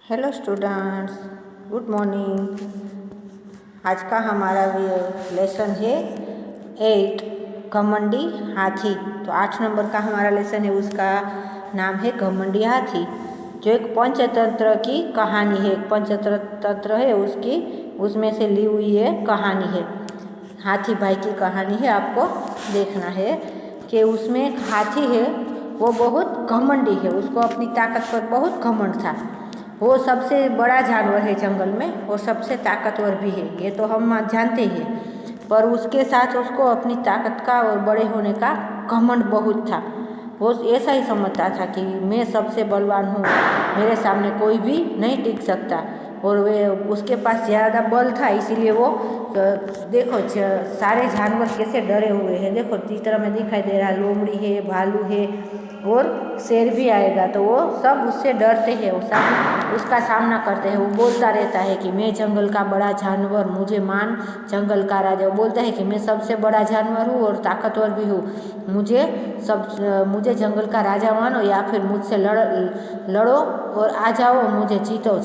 Hello students, good morning. आज का हमारा लेसन है 8 घमंडी हाथी। तो 8 नंबर का हमारा लेसन है, उसका नाम है घमंडी हाथी, जो एक पंचतंत्र की कहानी है। एक पंचतंत्र है उसकी, उसमें से ली हुई है कहानी है। हाथी भाई की कहानी है। आपको देखना है कि उसमें एक हाथी है, वो बहुत घमंडी है। उसको अपनी ताकत पर बहुत घमंड था। वो सबसे बड़ा जानवर है जंगल में और सबसे ताकतवर भी है, ये तो हम जानते हैं। पर उसके साथ उसको अपनी ताकत का और बड़े होने का घमंड बहुत था। वो ऐसा ही समझता था कि मैं सबसे बलवान हूँ, मेरे सामने कोई भी नहीं टिक सकता। और वे उसके पास ज़्यादा बल था, इसीलिए वो देखो सारे जानवर कैसे डरे हुए हैं। देखो चित्र में दिखाई दे रहा है, लोमड़ी है, भालू है और शेर भी आएगा, तो वो सब उससे डरते हैं, वो सब उसका सामना करते हैं। वो बोलता रहता है कि मैं जंगल का बड़ा जानवर, मुझे मान जंगल का राजा। वो बोलता है कि मैं सबसे बड़ा जानवर हूँ और ताकतवर भी हूँ, मुझे जंगल का राजा मानो या फिर मुझसे लड़ो और आ जाओ, मुझे जीताओ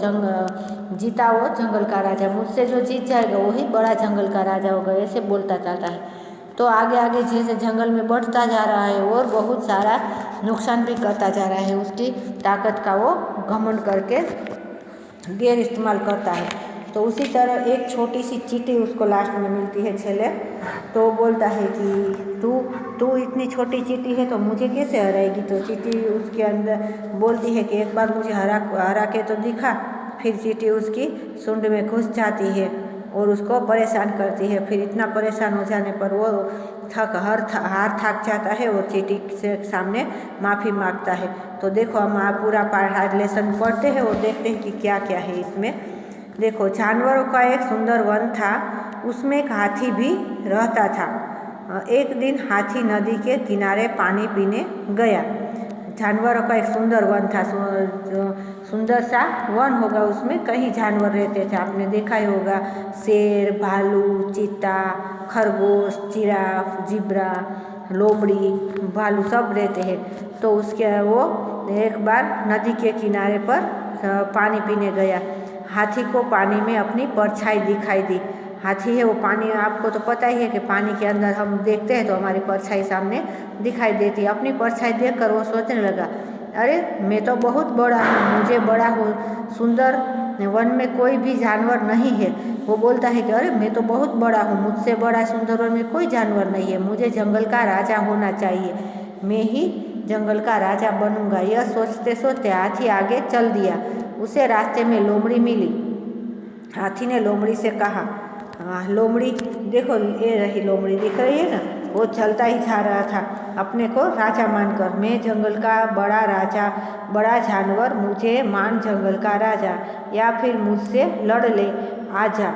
जंगल का राजा। मुझसे जो जीत जाएगा वही बड़ा जंगल का राजा होगा, ऐसे बोलता चाहता है। तो आगे आगे जैसे जंगल में बढ़ता जा रहा है और बहुत सारा नुकसान भी करता जा रहा है। उसकी ताकत का वो घमंड करके गैर इस्तेमाल करता है। तो उसी तरह एक छोटी सी चींटी उसको लास्ट में मिलती है छेले। तो वो बोलता है कि तू इतनी छोटी चींटी है तो मुझे कैसे हराएगी। तो चींटी उसके अंदर बोलती है कि एक बार मुझे हरा के तो दिखा। फिर चींटी उसकी सूंड में घुस जाती है और उसको परेशान करती है। फिर इतना परेशान हो जाने पर वो हार थक जाता है और चींटी से सामने माफ़ी मांगता है। तो देखो हम पूरा लेसन पढ़ते हैं और देखते हैं कि क्या क्या है इसमें। देखो, जानवरों का एक सुंदर वन था, उसमें एक हाथी भी रहता था। एक दिन हाथी नदी के किनारे पानी पीने गया। जानवरों का एक सुंदर वन था, सुंदर सा वन होगा, उसमें कई जानवर रहते थे। आपने देखा ही होगा, शेर, भालू, चीता, खरगोश, जिराफ, जिब्रा, लोमड़ी, भालू सब रहते हैं। तो वो एक बार नदी के किनारे पर पानी पीने गया। हाथी को पानी में अपनी परछाई दिखाई दी। हाथी है वो पानी, आपको तो पता ही है कि पानी के अंदर हम देखते हैं तो हमारी परछाई सामने दिखाई देती है। अपनी परछाई देखकर वो सोचने लगा, अरे मैं तो बहुत बड़ा हूँ, मुझे बड़ा हो सुंदर वन में कोई भी जानवर नहीं है। वो बोलता है कि अरे मैं तो बहुत बड़ा हूँ, मुझसे बड़ा सुंदर वन में कोई जानवर नहीं है, मुझे जंगल का राजा होना चाहिए, मैं ही जंगल का राजा बनूंगा। यह सोचते सोचते हाथी आगे चल दिया। उसे रास्ते में लोमड़ी मिली। हाथी ने लोमड़ी से कहा, लोमड़ी देखो, ये रही लोमड़ी, दिख रही है ना। वो चलता ही जा रहा था अपने को राजा मानकर, मैं जंगल का बड़ा राजा, बड़ा जानवर, मुझे मान जंगल का राजा या फिर मुझसे लड़ ले, आजा,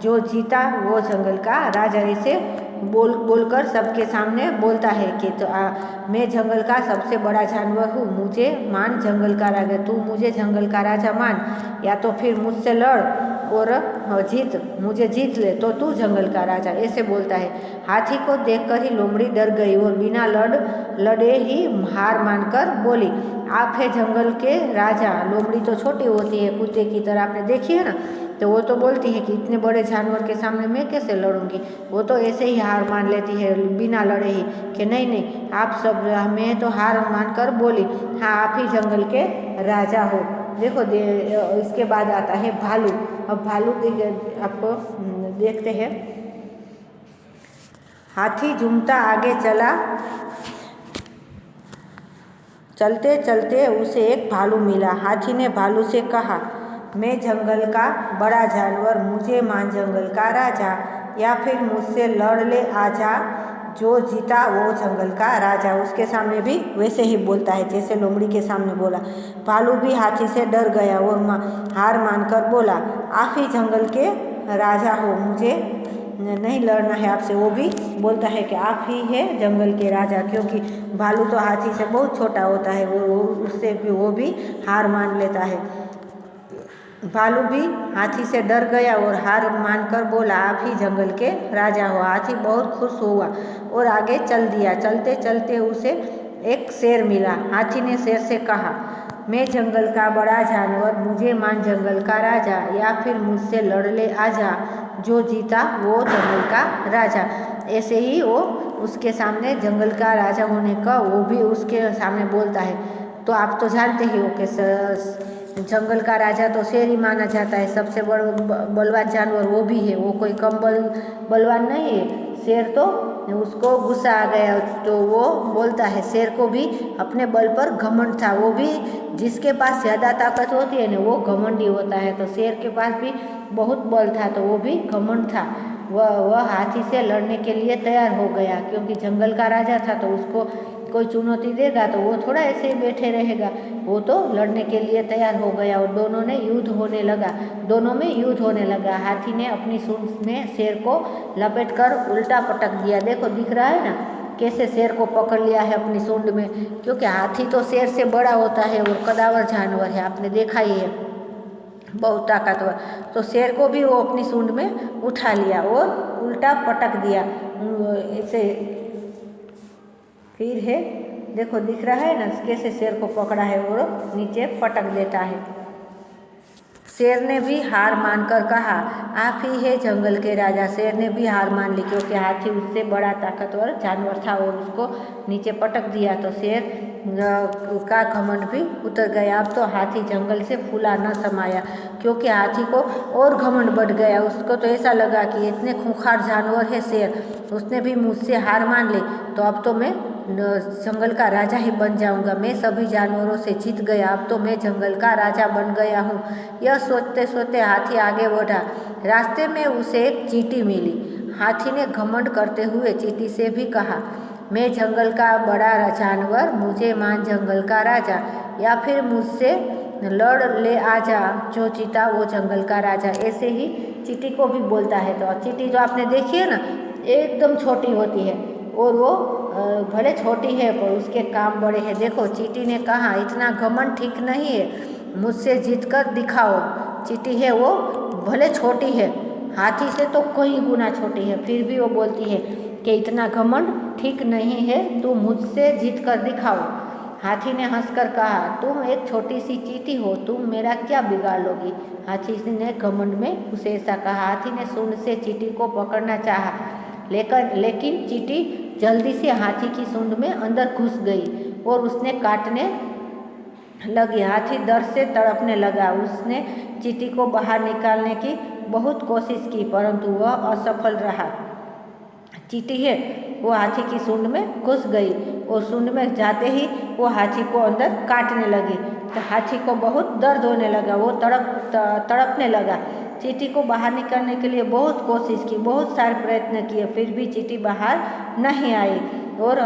जो जीता वो जंगल का राजा। इसे बोलकर सबके सामने बोलता है कि मैं जंगल का सबसे बड़ा जानवर हूँ, मुझे मान जंगल का राजा, तू मुझे जंगल का राजा मान या तो फिर मुझसे लड़ और मुझे जीत ले तो तू जंगल का राजा, ऐसे बोलता है। हाथी को देखकर ही लोमड़ी डर गई और बिना लड़े ही हार मानकर बोली, आप है जंगल के राजा। लोमड़ी तो छोटी होती है, कुत्ते की तरह, आपने देखी है ना। तो वो तो बोलती है कि इतने बड़े जानवर के सामने मैं कैसे लड़ूंगी। वो तो ऐसे ही हार मान लेती है बिना लड़े ही कि नहीं, आप सब, मैं तो हार मानकर बोली, हाँ आप ही जंगल के राजा हो। देखो इसके बाद आता है भालू। अब भालू आपको देखते हैं। हाथी झूमता आगे चला, चलते चलते उसे एक भालू मिला। हाथी ने भालू से कहा, मैं जंगल का बड़ा जानवर, मुझे मान जंगल का राजा या फिर मुझसे लड़ ले, आजा, जो जीता वो जंगल का राजा। उसके सामने भी वैसे ही बोलता है जैसे लोमड़ी के सामने बोला। भालू भी हाथी से डर गया और हार मानकर बोला, आप ही जंगल के राजा हो, मुझे नहीं लड़ना है आपसे। वो भी बोलता है कि आप ही है जंगल के राजा, क्योंकि भालू तो हाथी से बहुत छोटा होता है, वो उससे भी वो भी हार मान लेता है। भालू भी हाथी से डर गया और हार मानकर बोला, आप ही जंगल के राजा हो। हाथी बहुत खुश हुआ और आगे चल दिया। चलते चलते उसे एक शेर मिला। हाथी ने शेर से कहा, मैं जंगल का बड़ा जानवर, मुझे मान जंगल का राजा, या फिर मुझसे लड़ ले आजा, जो जीता वो जंगल का राजा। ऐसे ही वो उसके सामने जंगल का राजा होने का वो भी उसके सामने बोलता है। तो आप तो जानते ही हो कि जंगल का राजा तो शेर ही माना जाता है, सबसे बलवान जानवर वो भी है, वो कोई कम बलवान नहीं है। शेर तो उसको गुस्सा आ गया तो वो बोलता है, शेर को भी अपने बल पर घमंड था। वो भी जिसके पास ज़्यादा ताकत होती है ना वो घमंडी होता है। तो शेर के पास भी बहुत बल था तो वो भी घमंड था। वह हाथी से लड़ने के लिए तैयार हो गया, क्योंकि जंगल का राजा था तो उसको कोई चुनौती देगा तो वो थोड़ा ऐसे ही बैठे रहेगा। वो तो लड़ने के लिए तैयार हो गया और दोनों में युद्ध होने लगा। हाथी ने अपनी सूंड में शेर को लपेटकर उल्टा पटक दिया। देखो दिख रहा है ना कैसे शेर को पकड़ लिया है अपनी सूंड में, क्योंकि हाथी तो शेर से बड़ा होता है और कदावर जानवर है, आपने देखा ही है, बहुत ताकतवर। तो शेर को भी वो अपनी सूंड में उठा लिया और उल्टा पटक दिया ऐसे। फिर है देखो दिख रहा है ना कैसे शेर को पकड़ा है और नीचे पटक देता है। शेर ने भी हार मानकर कहा, आप ही है जंगल के राजा। शेर ने भी हार मान ली, क्योंकि हाथी उससे बड़ा ताकतवर जानवर था और उसको नीचे पटक दिया। तो शेर का घमंड भी उतर गया। अब तो हाथी जंगल से फूला न समाया, क्योंकि हाथी को और घमंड बढ़ गया। उसको तो ऐसा लगा कि इतने खूंखार जानवर है शेर, उसने भी मुझसे हार मान ली, तो अब तो मैं जंगल का राजा ही बन जाऊंगा। मैं सभी जानवरों से जीत गया, अब तो मैं जंगल का राजा बन गया हूँ। यह सोचते सोचते हाथी आगे बढ़ा। रास्ते में उसे एक चींटी मिली। हाथी ने घमंड करते हुए चींटी से भी कहा, मैं जंगल का बड़ा जानवर, मुझे मान जंगल का राजा, या फिर मुझसे लड़ ले आजा, जो जीता वो जंगल का राजा। ऐसे ही चींटी को भी बोलता है। तो चींटी जो आपने देखी है ना एकदम छोटी होती है और वो भले छोटी है पर उसके काम बड़े हैं। देखो चींटी ने कहा, इतना घमंड ठीक नहीं है, मुझसे जीत कर दिखाओ। चींटी है वो भले छोटी है, हाथी से तो कई गुना छोटी है, फिर भी वो बोलती है कि इतना घमंड ठीक नहीं है, तुम मुझसे जीत कर दिखाओ। हाथी ने हंसकर कहा, तुम एक छोटी सी चींटी हो, तुम मेरा क्या बिगाड़ लोगी। हाथी ने घमंड में उसे ऐसा कहा। हाथी ने सूंड से चींटी को पकड़ना चाहा, लेकिन चींटी जल्दी से हाथी की सूंड में अंदर घुस गई और उसने काटने लगी। हाथी डर से तड़पने लगा। उसने चींटी को बाहर निकालने की बहुत कोशिश की, परंतु वह असफल रहा। चींटी है वो हाथी की सूंड में घुस गई और सूंड में जाते ही वो हाथी को अंदर काटने लगी। तो हाथी को बहुत दर्द होने लगा, वो तड़पने लगा। चींटी को बाहर निकालने के लिए बहुत कोशिश की, बहुत सारे प्रयत्न किए, फिर भी चींटी बाहर नहीं आई और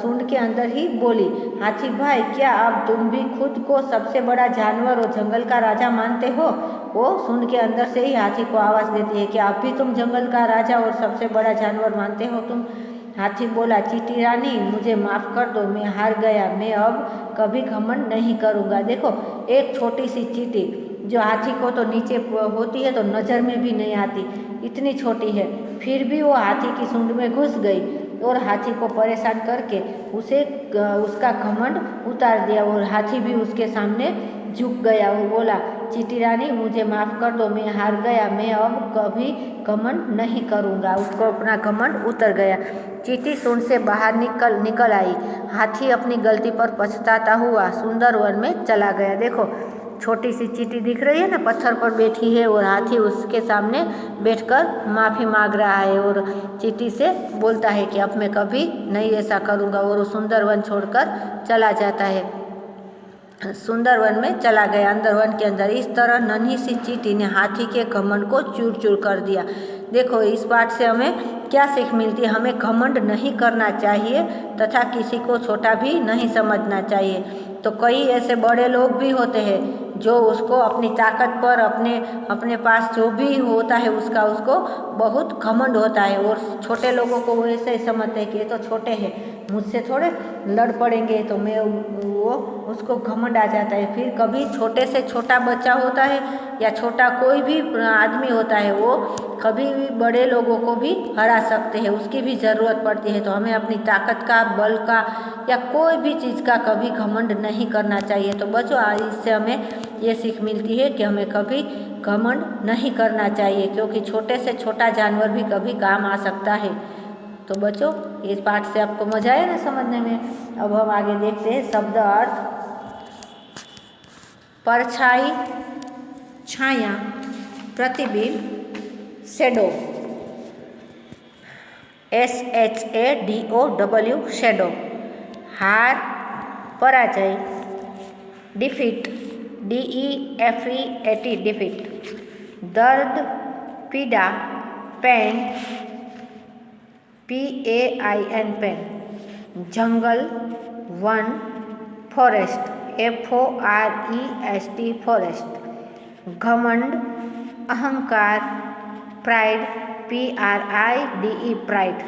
सूंड के अंदर ही बोली, हाथी भाई, क्या अब तुम भी खुद को सबसे बड़ा जानवर और जंगल का राजा मानते हो। वो सूंड के अंदर से ही हाथी को आवाज़ देती है कि अब भी तुम जंगल का राजा और सबसे बड़ा जानवर मानते हो तुम। हाथी बोला, चींटी रानी, मुझे माफ़ कर दो, मैं हार गया, मैं अब कभी घमंड नहीं करूँगा। देखो एक छोटी सी चींटी जो हाथी को तो नीचे होती है तो नज़र में भी नहीं आती, इतनी छोटी है, फिर भी वो हाथी की सूंड में घुस गई और हाथी को परेशान करके उसका घमंड उतार दिया और हाथी भी उसके सामने झुक गया। वो बोला, चींटी रानी, मुझे माफ़ कर दो, मैं हार गया, मैं अब कभी घमंड नहीं करूँगा। उसको अपना घमंड उतर गया। चींटी सूंड से बाहर निकल आई। हाथी अपनी गलती पर पछताता हुआ सुंदर वन में चला गया। देखो छोटी सी चींटी दिख रही है ना, पत्थर पर बैठी है और हाथी उसके सामने बैठकर माफ़ी मांग रहा है और चींटी से बोलता है कि अब मैं कभी नहीं ऐसा करूँगा, और वो सुंदर वन छोड़कर चला जाता है। सुंदर वन में चला गया, अंदर वन के अंदर। इस तरह नन्ही सी चींटी ने हाथी के घमंड को चूर चूर कर दिया। देखो इस बात से हमें क्या सीख मिलती है, हमें घमंड नहीं करना चाहिए तथा किसी को छोटा भी नहीं समझना चाहिए। तो कई ऐसे बड़े लोग भी होते हैं जो उसको अपनी ताकत पर अपने पास जो भी होता है उसको बहुत घमंड होता है। और छोटे लोगों को वो ऐसे ही समझते हैं कि ये तो छोटे हैं, मुझसे थोड़े लड़ पड़ेंगे, तो वो उसको घमंड आ जाता है। फिर कभी छोटे से छोटा बच्चा होता है या छोटा कोई भी आदमी होता है, वो कभी भी बड़े लोगों को भी हरा सकते हैं, उसकी भी ज़रूरत पड़ती है। तो हमें अपनी ताकत का, बल का या कोई भी चीज़ का कभी घमंड नहीं करना चाहिए। तो बच्चों इससे हमें ये सीख मिलती है कि हमें कभी घमंड नहीं करना चाहिए, क्योंकि छोटे से छोटा जानवर भी कभी काम आ सकता है। तो बच्चों इस पाठ से आपको मजा आया ना समझने में। अब हम आगे देखते हैं शब्द अर्थ। परछाई, छाया, प्रतिबिंब, शेडो, SHADOW शेडो। हार, पराजय, डिफीट, DEFEAT डिफीट। दर्द, पीड़ा, पेन, PAIN पेन। जंगल, वन, फॉरेस्ट, FOREST फॉरेस्ट। घमंड, अहंकार, प्राइड, PRIDE प्राइड।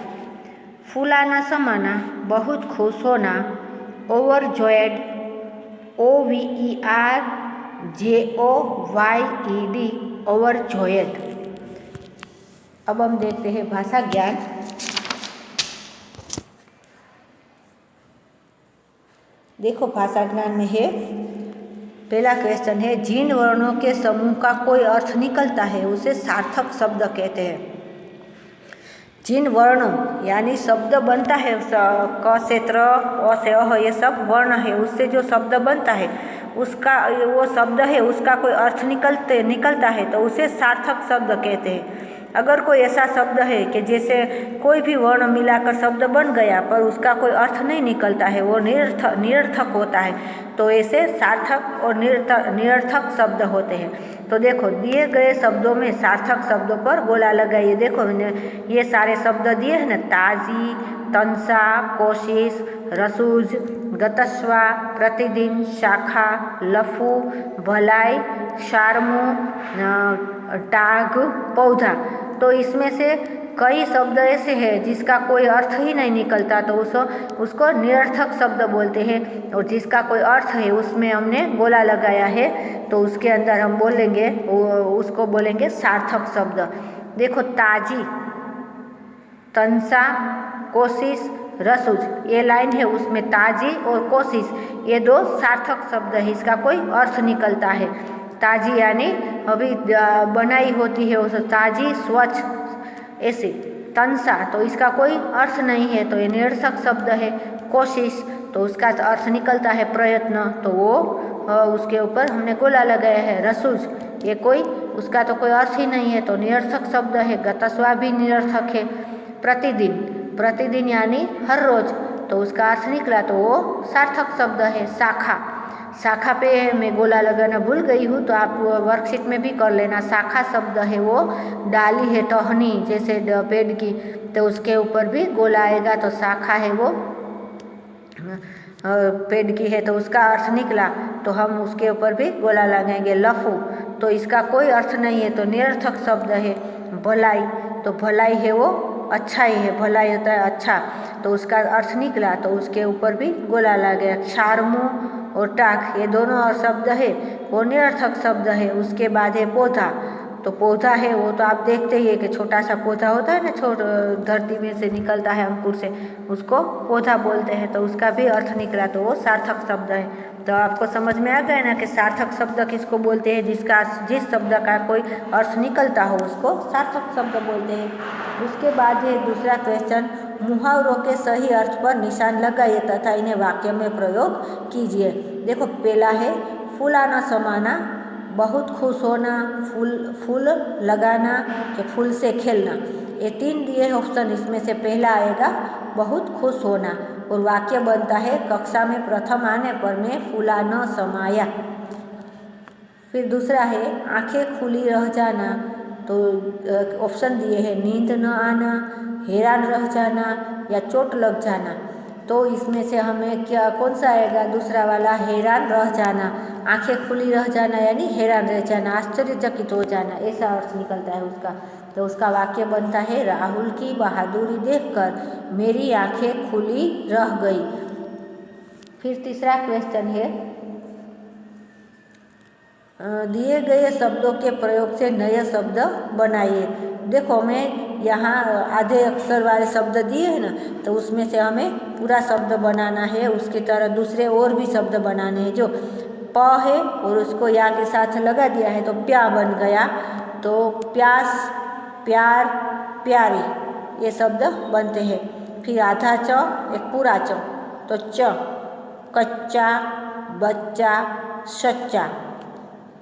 फूलाना समाना, बहुत खुश होना, ओवरजॉयड, OVERJOYED ओवरजॉयड। अब हम देखते हैं भाषा ज्ञान। देखो भाषा ज्ञान में है, पहला क्वेश्चन है, जिन वर्णों के समूह का कोई अर्थ निकलता है उसे सार्थक शब्द कहते हैं। जिन वर्णों यानी शब्द बनता है, क से त्र, अ से अह, ये सब वर्ण है, उससे जो शब्द बनता है उसका वो शब्द है उसका कोई अर्थ निकलता है तो उसे सार्थक शब्द कहते हैं। अगर कोई ऐसा शब्द है कि जैसे कोई भी वर्ण मिलाकर शब्द बन गया पर उसका कोई अर्थ नहीं निकलता है, वो निरर्थक होता है, तो ऐसे सार्थक और निरर्थक शब्द होते हैं। तो देखो दिए गए शब्दों में सार्थक शब्दों पर गोला लगाइए। देखो मैंने ये सारे शब्द दिए हैं ना, ताजी, तंसा, कोशिश, रसूज, गतस्वा, प्रतिदिन, शाखा, लफू, भलाई, शार्मू, टाग, पौधा। तो इसमें से कई शब्द ऐसे हैं जिसका कोई अर्थ ही नहीं निकलता, तो उसको निरर्थक शब्द बोलते हैं। और जिसका कोई अर्थ है उसमें हमने गोला लगाया है तो उसके अंदर हम बोलेंगे उसको बोलेंगे सार्थक शब्द। देखो ताजी, तंसा, कोशिश, रसूज, ये लाइन है, उसमें ताजी और कोशिश ये दो सार्थक शब्द है, इसका कोई अर्थ निकलता है। ताजी यानी अभी बनाई होती है उस ताजी, स्वच्छ, ऐसे। तंसा तो इसका कोई अर्थ नहीं है तो ये निरर्थक शब्द है। कोशिश तो उसका अर्थ निकलता है प्रयत्न, तो वो उसके ऊपर हमने गोला लगाया है। रसूज ये कोई उसका तो कोई अर्थ ही नहीं है तो निरर्थक शब्द है। गतस्वा भी निरर्थक है। प्रतिदिन, प्रतिदिन यानी हर रोज, तो उसका अर्थ निकला तो वो सार्थक शब्द है। शाखा, शाखा पे मैं गोला लगाना भूल गई हूँ तो आप वर्कशीट में भी कर लेना। शाखा शब्द है वो डाली है, टहनी जैसे पेड़ की, तो उसके ऊपर भी गोला आएगा तो शाखा है वो पेड़ की है तो उसका अर्थ निकला तो हम उसके ऊपर भी गोला लगाएंगे। लफू तो इसका कोई अर्थ नहीं है तो निरर्थक शब्द है। भलाई तो भलाई है वो अच्छाई है, भलाई होता है अच्छा, तो उसका अर्थ निकला तो उसके ऊपर भी गोला लगा। शार्मू और टाक ये दोनों शब्द है वो निरर्थक शब्द है। उसके बाद है पौधा, तो पौधा है वो तो आप देखते ही है कि छोटा सा पौधा होता है ना, धरती में से निकलता है अंकुर से, उसको पौधा बोलते हैं, तो उसका भी अर्थ निकला तो वो सार्थक शब्द है। तो आपको समझ में आ गया ना कि सार्थक शब्द किसको बोलते हैं, जिस शब्द का कोई अर्थ निकलता हो उसको सार्थक शब्द बोलते हैं। उसके बाद है दूसरा क्वेश्चन, मुहावरों के सही अर्थ पर निशान लगाइए तथा इन्हें वाक्य में प्रयोग कीजिए। देखो पहला है फूलाना समाना, बहुत खुश होना, फूल लगाना कि फूल से खेलना। ये तीन दिए ऑप्शन, इसमें से पहला आएगा बहुत खुश होना और वाक्य बनता है कक्षा में प्रथम आने पर मैं फूला न समाया। फिर दूसरा है आंखें खुली रह जाना, तो ऑप्शन दिए हैं नींद न आना, हैरान रह जाना या चोट लग जाना। तो इसमें से हमें क्या कौन सा आएगा? दूसरा वाला, हैरान रह जाना। आंखें खुली रह जाना यानी हैरान रह जाना, आश्चर्यचकित हो जाना, ऐसा अर्थ निकलता है उसका। तो उसका वाक्य बनता है, राहुल की बहादुरी देखकर मेरी आंखें खुली रह गई। फिर तीसरा क्वेश्चन है, दिए गए शब्दों के प्रयोग से नए शब्द बनाइए। देखो हमें यहाँ आधे अक्षर वाले शब्द दिए हैं ना, तो उसमें से हमें पूरा शब्द बनाना है। उसकी तरह दूसरे और भी शब्द बनाने हैं। जो प है और उसको या के साथ लगा दिया है तो प्या बन गया। तो प्यास, प्यार, प्यारी, ये शब्द बनते हैं। फिर आधा च, एक पूरा च, तो च, कच्चा, बच्चा, सच्चा।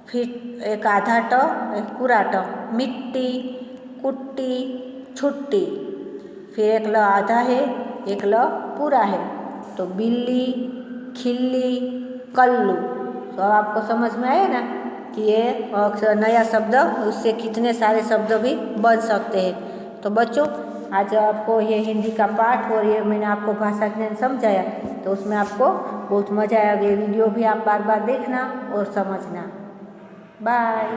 फिर एक आधा ट, एक पूरा ट, मिट्टी, कुट्टी, छुट्टी। फिर एक ल आधा है, एक ल पूरा है, तो बिल्ली, खिल्ली, कल्लू। तो आपको समझ में आया ना कि ये नया शब्द, उससे कितने सारे शब्द भी बन सकते हैं। तो बच्चों, आज आपको ये हिंदी का पाठ और ये मैंने आपको भाषा ज्ञान समझाया, तो उसमें आपको बहुत मज़ा आएगा। ये वीडियो भी आप बार बार देखना और समझना। बाय।